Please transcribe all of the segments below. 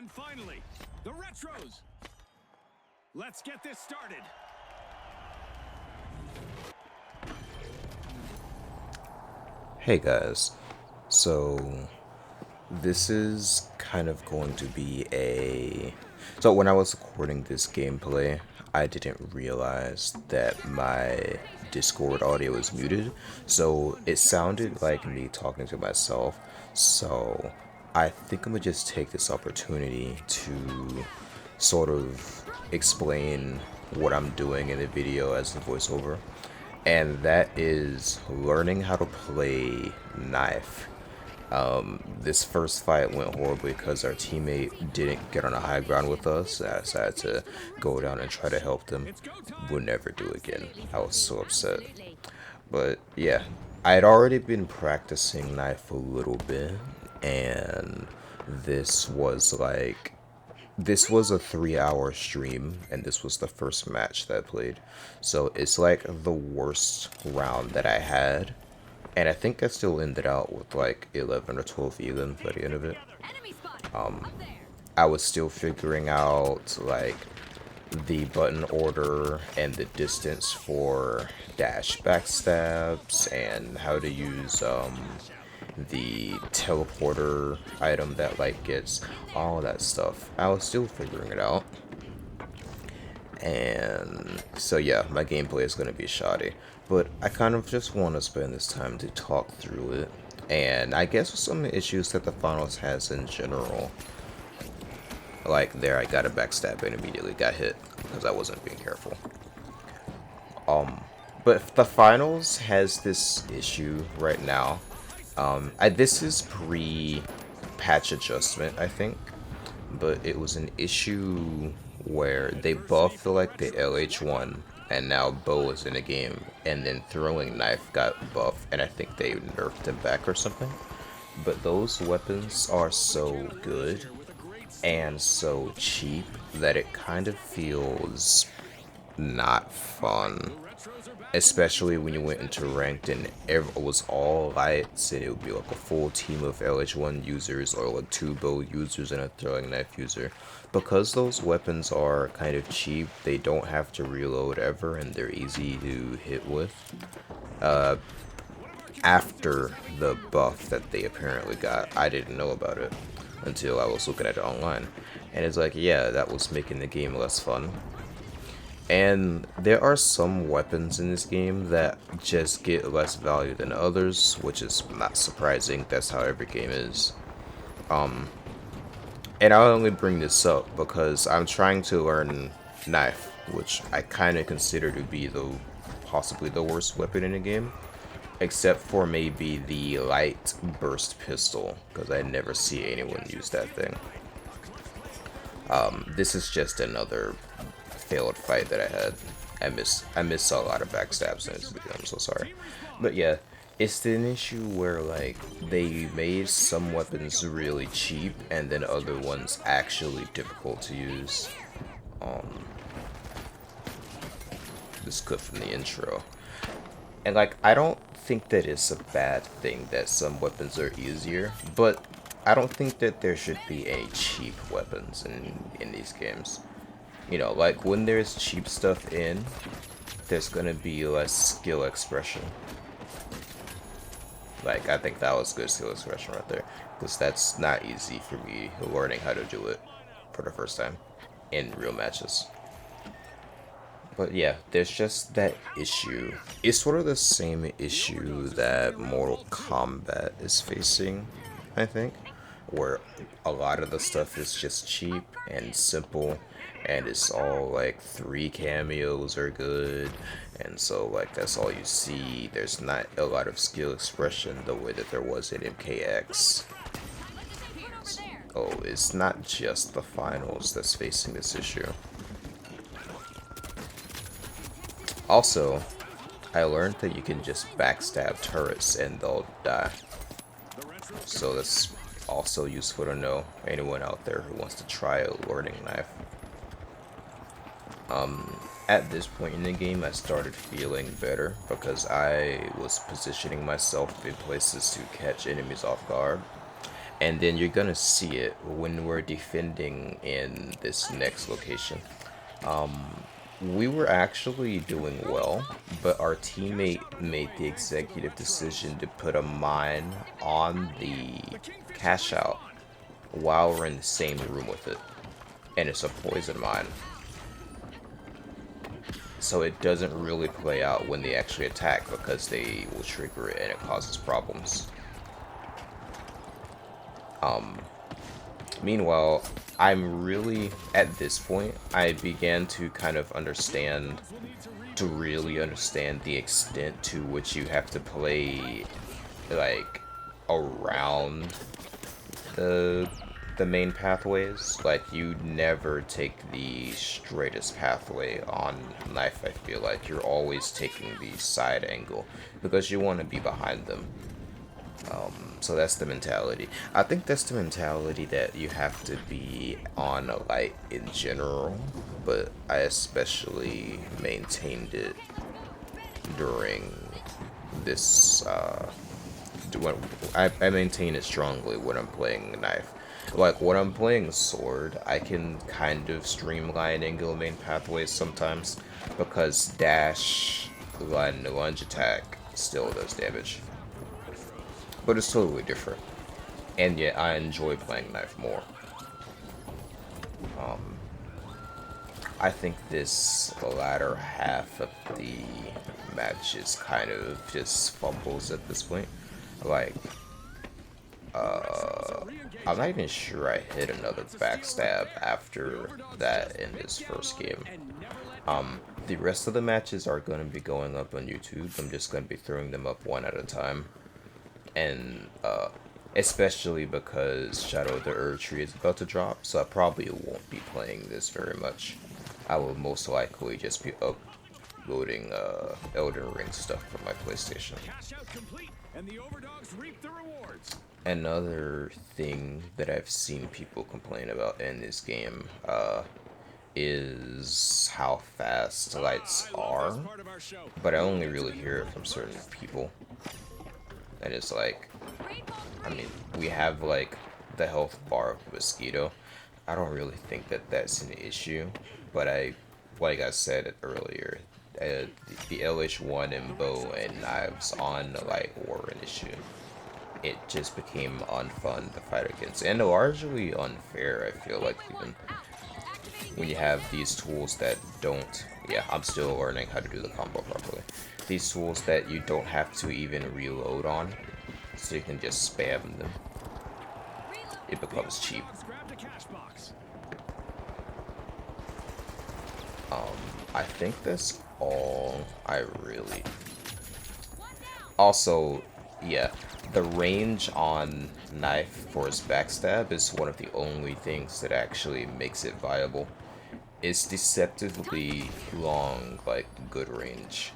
And finally, the retros. Let's get this started. Hey guys, so this is kind of going to be so when I was recording this gameplay, I didn't realize that my Discord audio is muted, so it sounded like me talking to myself. So I think I'm gonna just take this opportunity to sort of explain what I'm doing in the video as a voiceover, and that is learning how to play Knife. This first fight went horribly because our teammate didn't get on a high ground with us. I decided to go down and try to help them. We'll never do it again. I was so upset. But yeah, I had already been practicing Knife a little bit, and this was like this was a 3-hour stream, and this was the first match that I played. So it's like the worst round that I had. And I think I still ended out with like 11 or 12 even by the end of it. I was still figuring out like the button order and the distance for dash backstabs and how to use the teleporter item that like gets all that stuff. I was still figuring it out. And so yeah, my gameplay is going to be shoddy, but I kind of just want to spend this time to talk through it, and I guess with some issues that the finals has in general. Like there, I got a backstab and immediately got hit because I wasn't being careful. But the finals has this issue right now. This is pre-patch adjustment, I think, but it was an issue where they buffed like the LH1, and now Bo is in the game, and then throwing knife got buffed, and I think they nerfed him back or something. But those weapons are so good and so cheap that it kind of feels not fun, especially when you went into ranked and it was all lights and it would be like a full team of LH1 users or like 2 bow users and a throwing knife user. Because those weapons are kind of cheap, they don't have to reload ever and they're easy to hit with. After the buff that they apparently got, I didn't know about it until I was looking at it online, and it's like, yeah, that was making the game less fun. And there are some weapons in this game that just get less value than others, which is not surprising. That's how every game is. And I only bring this up because I'm trying to learn knife, which I kind of consider to be the possibly the worst weapon in the game, except for maybe the light burst pistol, because I never see anyone use that thing. This is just another failed fight that I had. I missed a lot of backstabs in this video, I'm so sorry. But yeah, it's an issue where like they made some weapons really cheap and then other ones actually difficult to use. This clip from the intro. And like I don't think that it's a bad thing that some weapons are easier, but I don't think that there should be any cheap weapons in these games. You know, like when there's cheap stuff in, there's gonna be less skill expression. Like I think that was good skill expression right there, because that's not easy for me learning how to do it for the first time in real matches. But yeah, there's just that issue. It's sort of the same issue that Mortal Kombat is facing, I think, where a lot of the stuff is just cheap and simple, and it's all like 3 cameos are good, and so like that's all you see. There's not a lot of skill expression the way that there was in MKX. Oh, it's not just the finals that's facing this issue. Also, I learned that you can just backstab turrets and they'll die. So that's also useful to know, anyone out there who wants to try a learning knife. At this point in the game, I started feeling better because I was positioning myself in places to catch enemies off guard. And then you're gonna see it when we're defending in this next location. We were actually doing well, but our teammate made the executive decision to put a mine on the cash out while we're in the same room with it. And it's a poison mine. So it doesn't really play out when they actually attack because they will trigger it and it causes problems. Meanwhile, I'm really, at this point, I began to kind of understand, to really understand the extent to which you have to play, like, around the main pathways. Like, you never take the straightest pathway on knife. I feel like you're always taking the side angle because you want to be behind them. So that's the mentality. I think that's the mentality that you have to be on, like, in general, but I especially maintained it during this, when I maintain it strongly when I'm playing knife. Like, when I'm playing sword, I can kind of streamline angle main pathways sometimes, because dash, lunge attack still does damage. But it's totally different. And yet, I enjoy playing knife more. I think this latter half of the match is kind of just fumbles at this point. Like, I'm not even sure I hit another backstab after that in this first game. The rest of the matches are going to be going up on YouTube. I'm just going to be throwing them up one at a time. And, especially because Shadow of the Erdtree is about to drop, so I probably won't be playing this very much. I will most likely just be uploading Elden Ring stuff from my PlayStation. Another thing that I've seen people complain about in this game is how fast lights are, but I only really hear it from certain people. And it's like, I mean, we have, like, the health bar of Mosquito. I don't really think that that's an issue, but like I said earlier, the LH1 and bow and knives on the light were an issue. It just became unfun to fight against, and largely unfair, I feel like, even when you have these tools that don't, yeah, I'm still learning how to do the combo properly. These tools that you don't have to even reload on, so you can just spam them. It becomes cheap. I think that's all I really... Also, yeah, the range on knife for his backstab is one of the only things that actually makes it viable. It's deceptively long, like, good range.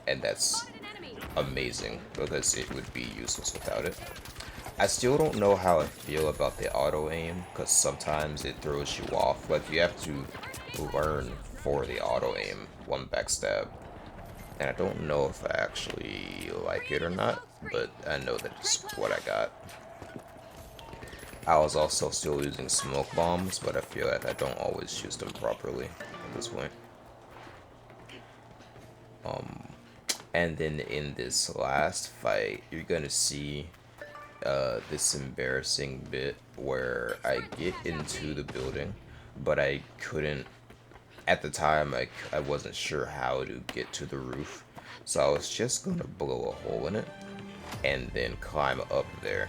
And that's amazing, because it would be useless without it. I still don't know how I feel about the auto-aim, because sometimes it throws you off. Like, you have to learn for the auto-aim one backstab. And I don't know if I actually like it or not, but I know that it's what I got. I was also still using smoke bombs, but I feel like I don't always use them properly at this point. And then in this last fight, you're gonna see this embarrassing bit where I get into the building, but I couldn't, at the time, I wasn't sure how to get to the roof, so I was just gonna blow a hole in it, and then climb up there.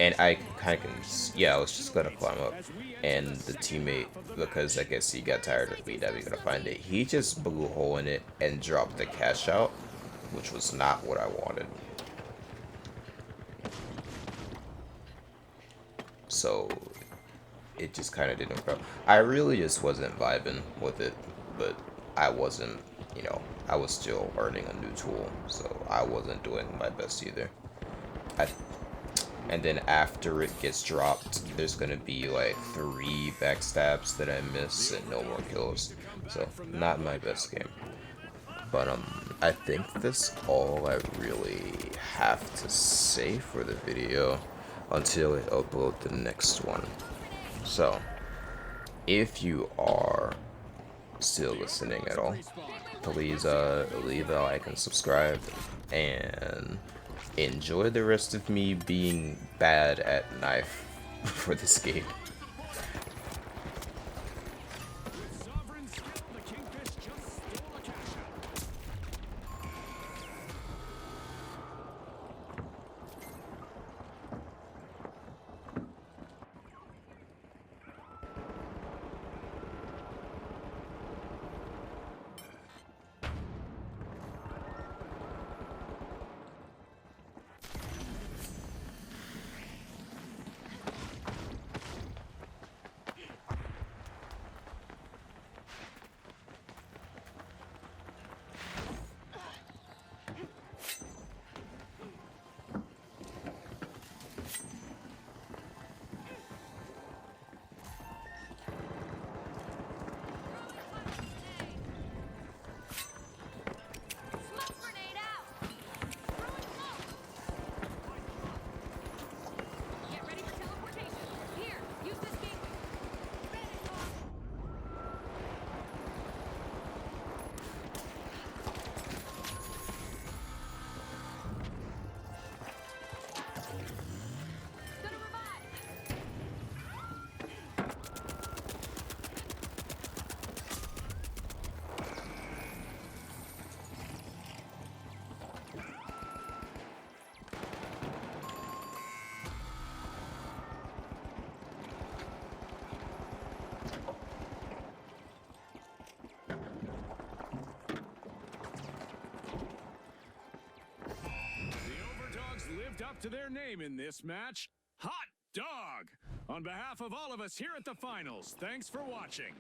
And I kind of, yeah, I was just gonna climb up, and the teammate, because I guess he got tired of me never gonna find it, he just blew a hole in it and dropped the cash out, which was not what I wanted. So it just kind of didn't go. I really just wasn't vibing with it, but I wasn't, you know, I was still learning a new tool, so I wasn't doing my best either. And then after it gets dropped, there's gonna be like 3 backstabs that I miss and no more kills. So not my best game. But I think that's all I really have to say for the video. until I upload the next one. So, if you are still listening at all, please leave a like and subscribe, and enjoy the rest of me being bad at knife for this game. With sovereign skill, the Kingfish just stole a cash out. Smoke grenade out! Throwing smoke! Get ready for teleportation. Here, use this gateway. Finish off! Gonna revive! The Overdogs lived up to their name in this match. Hot Dog! On behalf of all of us here at the finals, thanks for watching.